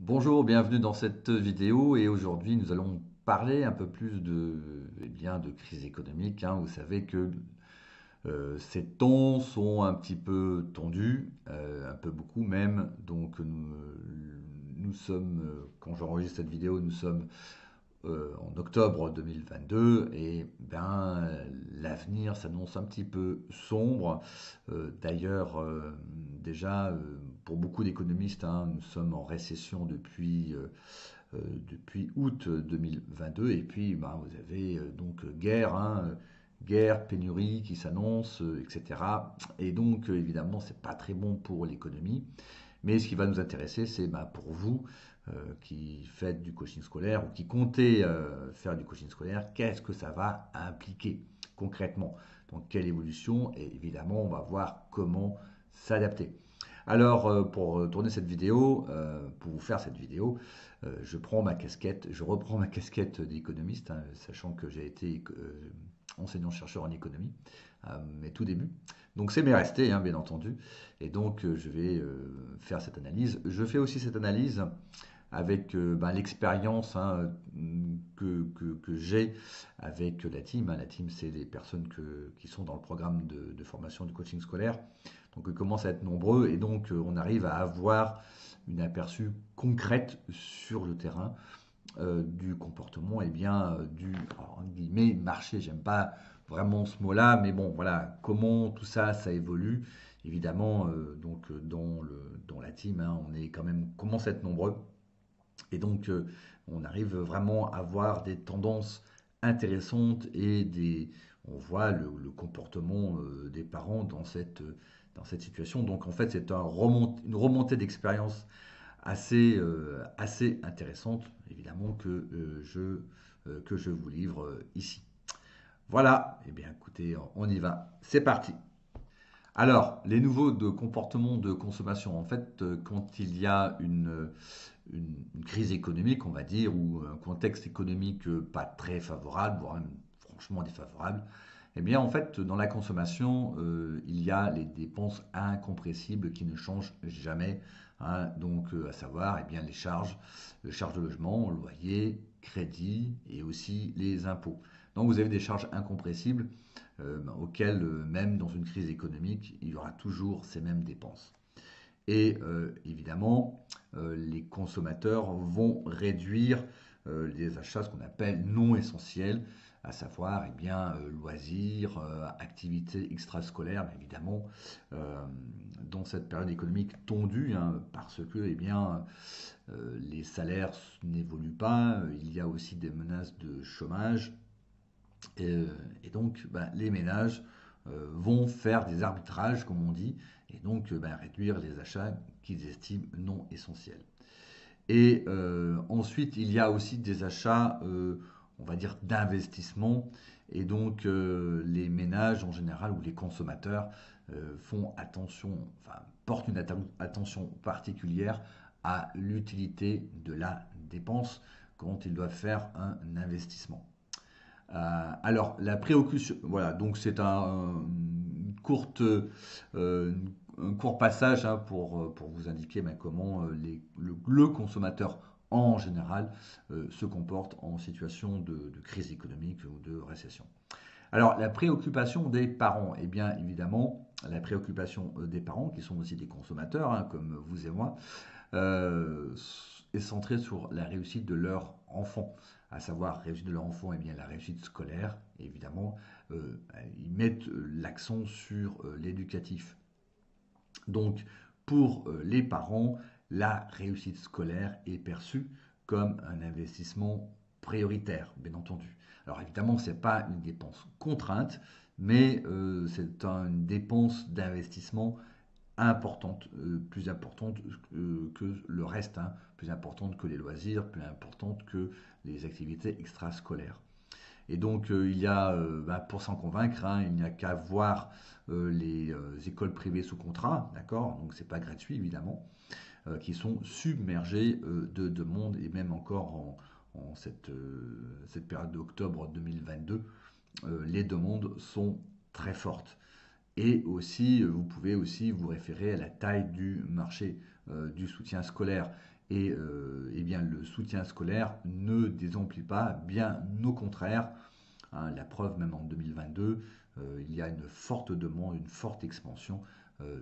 Bonjour, bienvenue dans cette vidéo et aujourd'hui nous allons parler un peu plus de crise économique, hein. Vous savez que ces tons sont un petit peu tendus, un peu beaucoup même. Donc nous sommes, quand j'enregistre cette vidéo, nous sommes en octobre 2022 et ben l'avenir s'annonce un petit peu sombre. D'ailleurs, déjà pour beaucoup d'économistes, hein, nous sommes en récession depuis août 2022 et puis ben, vous avez donc guerre, hein, guerre, pénurie qui s'annonce, etc. Et donc évidemment c'est pas très bon pour l'économie. Mais ce qui va nous intéresser, c'est bah, pour vous qui faites du coaching scolaire ou qui comptez faire du coaching scolaire, qu'est-ce que ça va impliquer concrètement? Donc quelle évolution? Et évidemment, on va voir comment s'adapter. Alors, pour tourner cette vidéo, pour vous faire cette vidéo, je reprends ma casquette d'économiste, hein, sachant que j'ai été enseignant-chercheur en économie à mes tout débuts. Donc c'est m'est resté, hein, bien entendu. Et donc je vais faire cette analyse. Je fais aussi cette analyse avec ben, l'expérience, hein, que j'ai avec la team, hein. La team, c'est les personnes qui sont dans le programme de formation du coaching scolaire. Donc ils commencent à être nombreux et donc on arrive à avoir une aperçu concrète sur le terrain du comportement et bien du alors, entre guillemets, marché. J'aime pas vraiment ce mot-là, mais bon, voilà, comment tout ça, ça évolue. Évidemment, dans la team, hein, on est quand même, commence à être nombreux. Et donc, on arrive vraiment à voir des tendances intéressantes et on voit le comportement des parents dans cette situation. Donc, en fait, c'est une remontée d'expérience assez intéressante, évidemment, que je vous livre ici. Voilà, eh bien écoutez, on y va, c'est parti. Alors, les nouveaux de comportements de consommation, en fait, quand il y a une crise économique, on va dire, ou un contexte économique pas très favorable, voire même franchement défavorable, eh bien, en fait, dans la consommation, il y a les dépenses incompressibles qui ne changent jamais, hein. Donc, à savoir, eh bien, les charges de logement, loyer, crédit et aussi les impôts. Donc, vous avez des charges incompressibles auxquelles, même dans une crise économique, il y aura toujours ces mêmes dépenses. Et évidemment, les consommateurs vont réduire les achats, ce qu'on appelle non essentiels, à savoir eh bien, loisirs, activités extrascolaires, mais évidemment, euh, dans cette période économique tendue, hein, parce que eh bien, les salaires n'évoluent pas, il y a aussi des menaces de chômage, et donc bah, les ménages vont faire des arbitrages, comme on dit, et donc bah, réduire les achats qu'ils estiment non essentiels. Et ensuite, il y a aussi des achats, on va dire, d'investissement. Et donc, les ménages en général ou les consommateurs font attention, enfin, portent une attention particulière à l'utilité de la dépense quand ils doivent faire un investissement. Alors, la préoccupation, voilà, donc c'est un court passage, hein, pour vous indiquer ben, comment le consommateur en général se comporte en situation de crise économique ou de récession. Alors, la préoccupation des parents, eh bien évidemment, la préoccupation des parents, qui sont aussi des consommateurs, hein, comme vous et moi, euh, est centrée sur la réussite de leur enfant, à savoir réussite de leur enfant, et bien la réussite scolaire, évidemment, ils mettent l'accent sur l'éducatif. Donc, pour les parents, la réussite scolaire est perçue comme un investissement prioritaire, bien entendu. Alors évidemment, ce n'est pas une dépense contrainte, mais c'est une dépense d'investissement importante, plus importante que le reste, hein, plus importante que les loisirs, plus importante que les activités extrascolaires. Et donc, il y a, bah, pour s'en convaincre, hein, il n'y a qu'à voir les écoles privées sous contrat, d'accord? Donc, c'est pas gratuit, évidemment, qui sont submergées de demandes, et même encore en cette période d'octobre 2022, les demandes sont très fortes. Et aussi, vous pouvez aussi vous référer à la taille du marché du soutien scolaire. Et eh bien, le soutien scolaire ne désemplit pas, bien au contraire. Hein, la preuve, même en 2022, il y a une forte demande, une forte expansion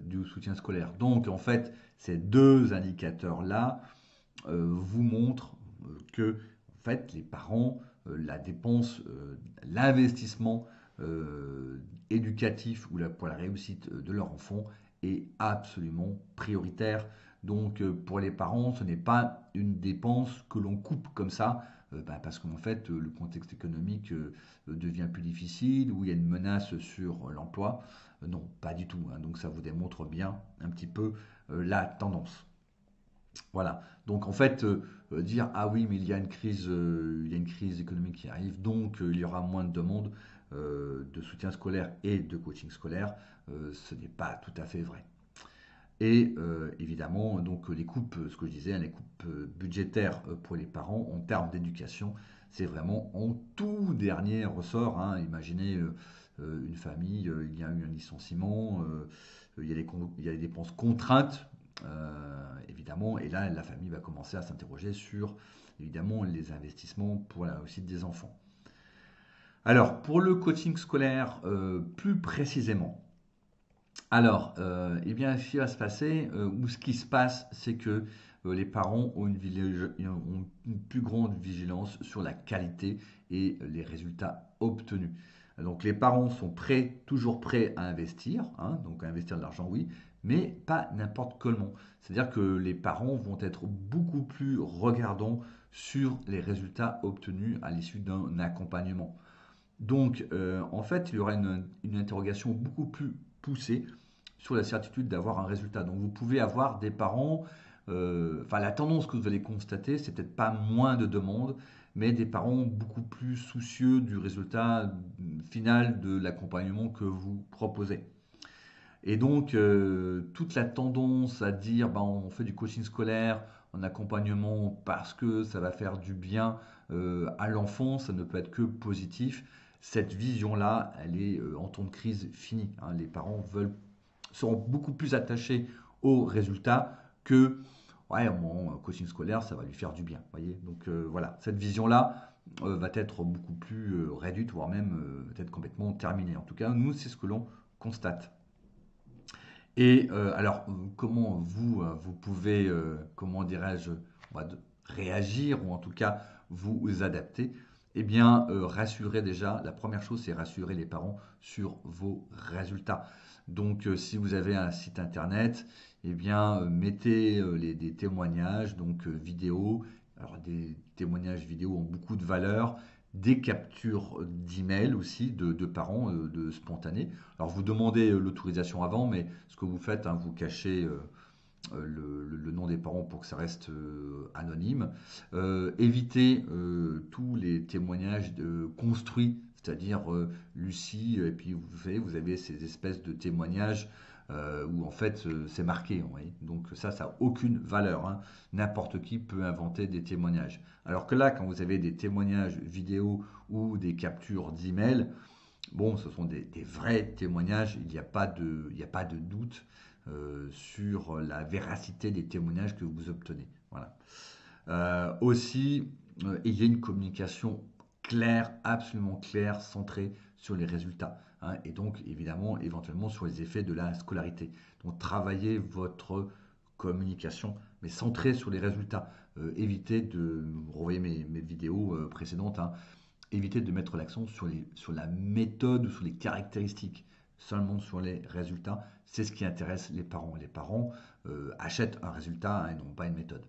du soutien scolaire. Donc, en fait, ces deux indicateurs-là vous montrent que, en fait, les parents, la dépense, l'investissement éducatif ou pour la réussite de leur enfant est absolument prioritaire. Donc, pour les parents, ce n'est pas une dépense que l'on coupe comme ça, parce qu'en fait, le contexte économique devient plus difficile, ou il y a une menace sur l'emploi. Non, pas du tout. Hein. Donc, ça vous démontre bien un petit peu la tendance. Voilà. Donc en fait, dire ah oui, mais il y a une crise économique qui arrive, donc il y aura moins de demandes de soutien scolaire et de coaching scolaire, ce n'est pas tout à fait vrai. Et évidemment, donc les coupes, ce que je disais, hein, les coupes budgétaires pour les parents en termes d'éducation, c'est vraiment en tout dernier ressort. Hein. Imaginez une famille, il y a eu un licenciement, il y a des dépenses contraintes, évidemment, et là, la famille va commencer à s'interroger sur, évidemment, les investissements pour la réussite des enfants. Alors, pour le coaching scolaire, plus précisément, alors, eh bien, ce qui va se passer, ou ce qui se passe, c'est que les parents ont une plus grande vigilance sur la qualité et les résultats obtenus. Donc, les parents sont prêts, toujours prêts à investir, hein, donc à investir de l'argent, oui, mais pas n'importe comment. C'est-à-dire que les parents vont être beaucoup plus regardants sur les résultats obtenus à l'issue d'un accompagnement. Donc, en fait, il y aura une interrogation beaucoup plus poussée sur la certitude d'avoir un résultat. Donc, vous pouvez avoir des parents, enfin, la tendance que vous allez constater, c'est peut-être pas moins de demandes, mais des parents beaucoup plus soucieux du résultat final de l'accompagnement que vous proposez. Et donc, toute la tendance à dire, ben, on fait du coaching scolaire en accompagnement parce que ça va faire du bien à l'enfant, ça ne peut être que positif. Cette vision-là, elle est en temps de crise finie. Hein. Les parents seront beaucoup plus attachés aux résultats que, ouais, mon coaching scolaire, ça va lui faire du bien. Voyez. Donc voilà, cette vision-là va être beaucoup plus réduite, voire même peut-être complètement terminée. En tout cas, nous, c'est ce que l'on constate. Et alors, comment vous pouvez, comment dirais-je, réagir ou en tout cas vous adapter? Eh bien, rassurer déjà, la première chose, c'est rassurer les parents sur vos résultats. Donc, si vous avez un site internet, eh bien, mettez des témoignages, donc vidéo. Alors, des témoignages vidéo ont beaucoup de valeur, des captures d'emails aussi de parents, de spontanés. Alors vous demandez l'autorisation avant, mais ce que vous faites, hein, vous cachez le nom des parents pour que ça reste anonyme. Évitez tous les témoignages construits, c'est-à-dire Lucie, et puis vous avez ces espèces de témoignages où en fait c'est marqué. Vous voyez. Donc ça n'a aucune valeur. Hein. N'importe qui peut inventer des témoignages. Alors que là, quand vous avez des témoignages vidéo ou des captures d'emails, bon, ce sont des vrais témoignages, il n'y a pas de doute sur la véracité des témoignages que vous obtenez. Voilà. Aussi, il y a une communication claire, absolument claire, centrée sur les résultats. Hein, et donc, évidemment, éventuellement sur les effets de la scolarité. Donc, travaillez votre communication, mais centrée sur les résultats. Évitez de, vous revoyez mes vidéos précédentes, hein, évitez de mettre l'accent sur la méthode ou sur les caractéristiques, seulement sur les résultats. C'est ce qui intéresse les parents. Les parents achètent un résultat, hein, et non pas une méthode.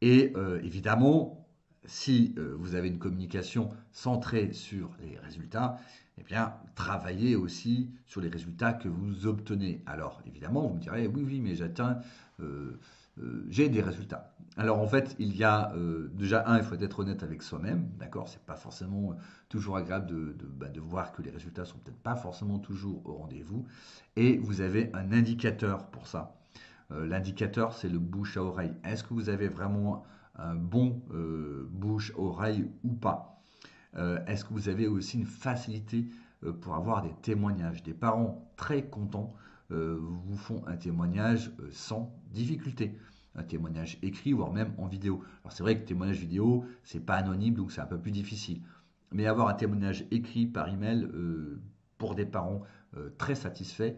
Et évidemment, si vous avez une communication centrée sur les résultats, eh bien, travaillez aussi sur les résultats que vous obtenez. Alors, évidemment, vous me direz, oui, oui, mais j'ai des résultats. Alors, en fait, il y a déjà il faut être honnête avec soi-même, d'accord? C'est pas forcément toujours agréable de voir que les résultats sont peut-être pas forcément toujours au rendez-vous. Et vous avez un indicateur pour ça. L'indicateur, c'est le bouche à oreille. Est-ce que vous avez vraiment un bon bouche-oreille ou pas? Est-ce que vous avez aussi une facilité pour avoir des témoignages? Des parents très contents vous font un témoignage sans difficulté. un témoignage écrit, voire même en vidéo. Alors c'est vrai que témoignage vidéo, c'est pas anonyme, donc c'est un peu plus difficile. Mais avoir un témoignage écrit par email pour des parents très satisfaits,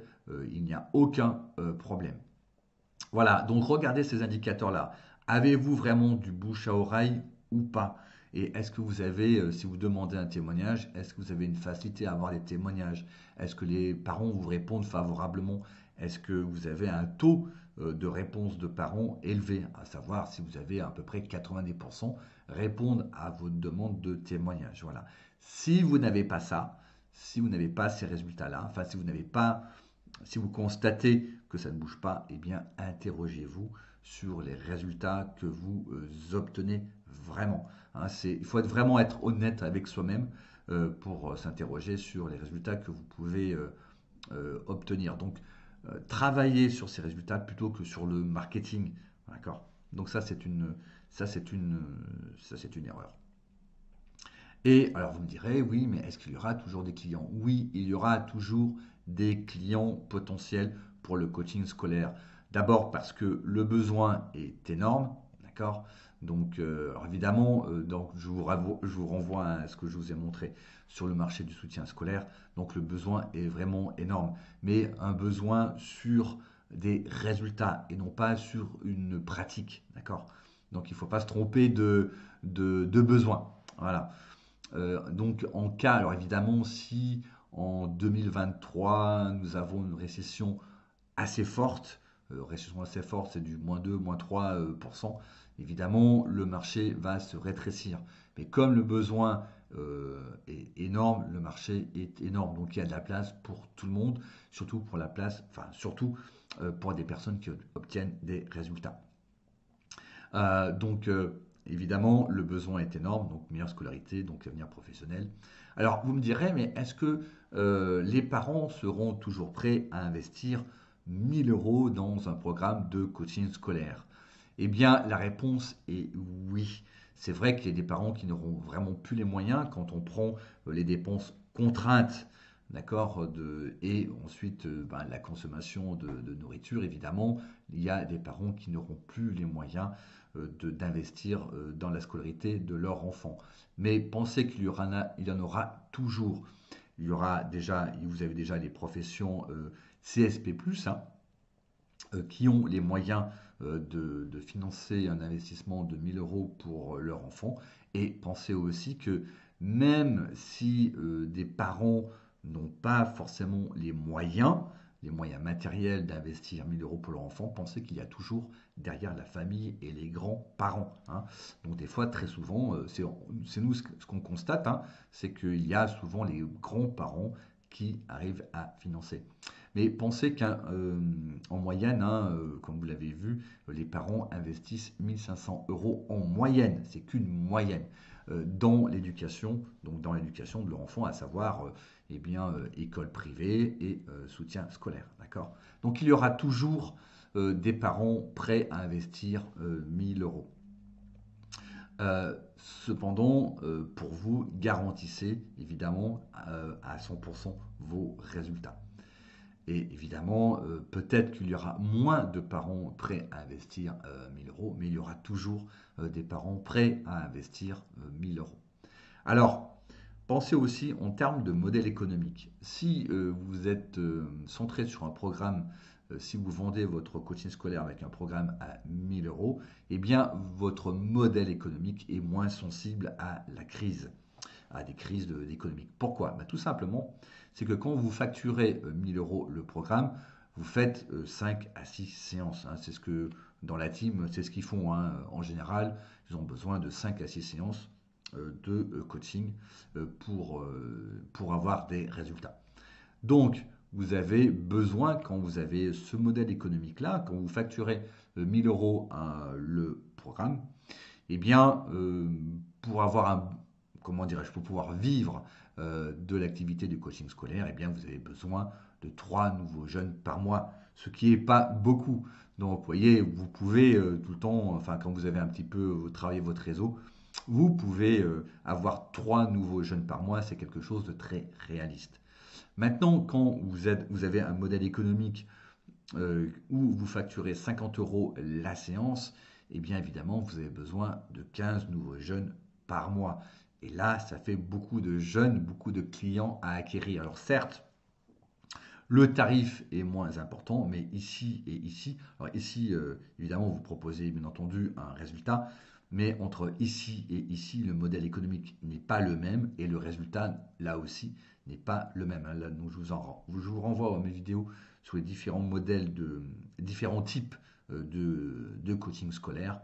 il n'y a aucun problème. Voilà, donc regardez ces indicateurs-là. Avez-vous vraiment du bouche à oreille ou pas? Et est-ce que vous avez, si vous demandez un témoignage, est-ce que vous avez une facilité à avoir des témoignages? Est-ce que les parents vous répondent favorablement? Est-ce que vous avez un taux de réponse de parents élevé? À savoir si vous avez à peu près 90% répondent à votre demande de témoignage. Voilà. Si vous n'avez pas ça, si vous n'avez pas ces résultats-là, enfin si vous n'avez pas si vous constatez que ça ne bouge pas, eh bien interrogez-vous sur les résultats que vous obtenez vraiment. Hein, il faut vraiment être honnête avec soi-même pour s'interroger sur les résultats que vous pouvez obtenir. Donc travaillez sur ces résultats plutôt que sur le marketing. D'accord. Donc ça c'est une erreur. Et alors vous me direz, oui, mais est-ce qu'il y aura toujours des clients? Oui, il y aura toujours des clients potentiels pour le coaching scolaire. D'abord parce que le besoin est énorme, d'accord? Donc, alors évidemment, donc je vous renvoie à ce que je vous ai montré sur le marché du soutien scolaire. Donc, le besoin est vraiment énorme, mais un besoin sur des résultats et non pas sur une pratique, d'accord? Donc, il ne faut pas se tromper de besoin. Voilà. Donc en cas, alors évidemment, si en 2023 nous avons une récession assez forte, c'est du -2, -3%, évidemment le marché va se rétrécir. Mais comme le besoin est énorme, le marché est énorme, donc il y a de la place pour tout le monde, surtout pour la place, enfin surtout pour des personnes qui obtiennent des résultats. Donc, évidemment, le besoin est énorme, donc meilleure scolarité, donc avenir professionnel. Alors, vous me direz, mais est-ce que les parents seront toujours prêts à investir 1000 euros dans un programme de coaching scolaire? Eh bien, la réponse est oui. C'est vrai qu'il y a des parents qui n'auront vraiment plus les moyens quand on prend les dépenses contraintes, d'accord, et ensuite la consommation de nourriture, évidemment. Il y a des parents qui n'auront plus les moyens d'investir dans la scolarité de leur enfant. Mais pensez il y en aura toujours. Il y aura déjà, vous avez déjà les professions CSP+, hein, qui ont les moyens de financer un investissement de 1000 euros pour leur enfant. Et pensez aussi que même si des parents n'ont pas forcément les moyens matériels d'investir 1000 euros pour leur enfant, pensez qu'il y a toujours derrière la famille et les grands-parents. Hein. Donc des fois, très souvent, c'est nous ce qu'on constate, hein, c'est qu'il y a souvent les grands-parents qui arrivent à financer. Mais pensez qu'en moyenne, hein, comme vous l'avez vu, les parents investissent 1500 euros en moyenne, c'est qu'une moyenne, dans l'éducation, donc dans l'éducation de leur enfant, à savoir école privée et soutien scolaire. D'accord. Donc il y aura toujours des parents prêts à investir 1000 euros. Cependant, pour vous, garantissez évidemment à 100% vos résultats. Et évidemment, peut-être qu'il y aura moins de parents prêts à investir 1000 euros, mais il y aura toujours des parents prêts à investir 1000 euros. Alors, pensez aussi en termes de modèle économique. Si vous êtes centré sur un programme, si vous vendez votre coaching scolaire avec un programme à 1000 euros, eh bien, votre modèle économique est moins sensible à la crise, à des crises économiques. Pourquoi? Tout simplement, c'est que quand vous facturez 1000 euros le programme, vous faites 5 à 6 séances. Hein. C'est ce que, dans la team, c'est ce qu'ils font. Hein. En général, ils ont besoin de 5 à 6 séances de coaching pour avoir des résultats. Donc, vous avez besoin, quand vous avez ce modèle économique-là, quand vous facturez 1000 euros le programme, eh bien, pour avoir pour pouvoir vivre de l'activité du coaching scolaire, eh bien, vous avez besoin de 3 nouveaux jeunes par mois, ce qui n'est pas beaucoup. Donc, vous voyez, vous pouvez tout le temps, enfin, quand vous avez un petit peu travaillé votre réseau, vous pouvez avoir 3 nouveaux jeunes par mois, c'est quelque chose de très réaliste. Maintenant, quand vous avez un modèle économique où vous facturez 50 € la séance, et bien évidemment, vous avez besoin de 15 nouveaux jeunes par mois. Et là, ça fait beaucoup de jeunes, beaucoup de clients à acquérir. Alors certes, le tarif est moins important, mais ici et ici, alors ici, évidemment, vous proposez bien entendu un résultat, mais entre ici et ici, le modèle économique n'est pas le même et le résultat, là aussi, n'est pas le même. Là, donc, je vous renvoie à mes vidéos sur les différents modèles différents types de coaching scolaire.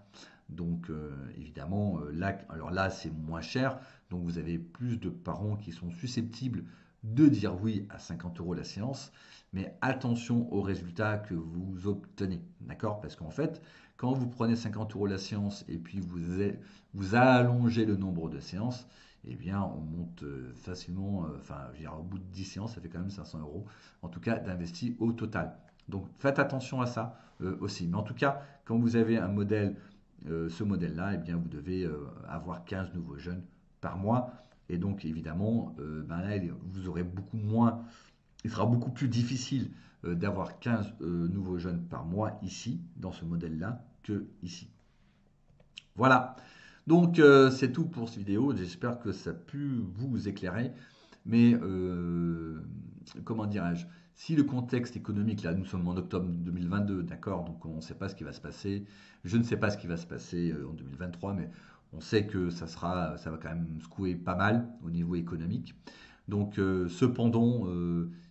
Donc, évidemment, là, alors là, c'est moins cher. Donc, vous avez plus de parents qui sont susceptibles de dire oui à 50 € la séance, mais attention aux résultats que vous obtenez, d'accord? Parce qu'en fait, quand vous prenez 50 € la séance et puis vous allongez le nombre de séances, eh bien, on monte facilement, enfin, je veux dire, au bout de 10 séances, ça fait quand même 500 €, en tout cas, d'investi au total. Donc, faites attention à ça aussi. Mais en tout cas, quand vous avez un modèle, ce modèle-là, eh bien, vous devez avoir 15 nouveaux jeunes par mois. Et donc, évidemment, ben là, vous aurez beaucoup moins, il sera beaucoup plus difficile d'avoir 15 nouveaux jeunes par mois ici, dans ce modèle-là, que ici. Voilà. Donc, c'est tout pour cette vidéo. J'espère que ça a pu vous éclairer. Mais, comment dirais-je, si le contexte économique, là, nous sommes en octobre 2022, d'accord, donc on ne sait pas ce qui va se passer. Je ne sais pas ce qui va se passer en 2023, mais on sait que ça va quand même secouer pas mal au niveau économique. Donc, cependant,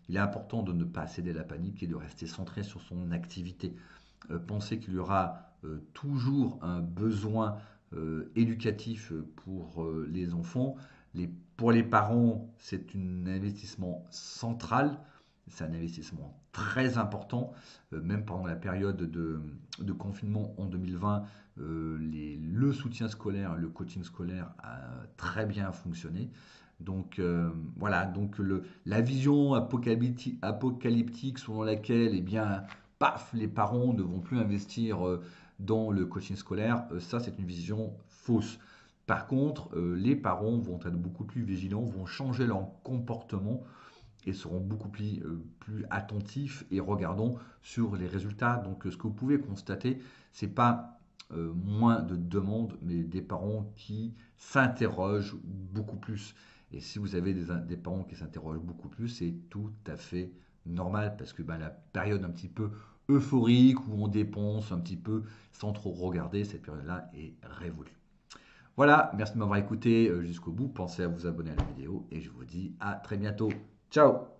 il est important de ne pas céder à la panique et de rester centré sur son activité. Pensez qu'il y aura toujours un besoin éducatif pour les enfants. Pour les parents, c'est un investissement central, c'est un investissement très important. Même pendant la période de confinement en 2020, le soutien scolaire, le coaching scolaire a très bien fonctionné. Donc voilà, donc la vision apocalyptique selon laquelle, eh bien, paf, les parents ne vont plus investir dans le coaching scolaire, ça c'est une vision fausse. Par contre, les parents vont être beaucoup plus vigilants, vont changer leur comportement et seront beaucoup plus attentifs et regardants sur les résultats. Donc ce que vous pouvez constater, c'est pas moins de demandes, mais des parents qui s'interrogent beaucoup plus. Et si vous avez des parents qui s'interrogent beaucoup plus, c'est tout à fait normal parce que ben, la période un petit peu euphorique où on dépense un petit peu sans trop regarder, cette période-là est révolue. Voilà, merci de m'avoir écouté jusqu'au bout. Pensez à vous abonner à la vidéo et je vous dis à très bientôt. Ciao!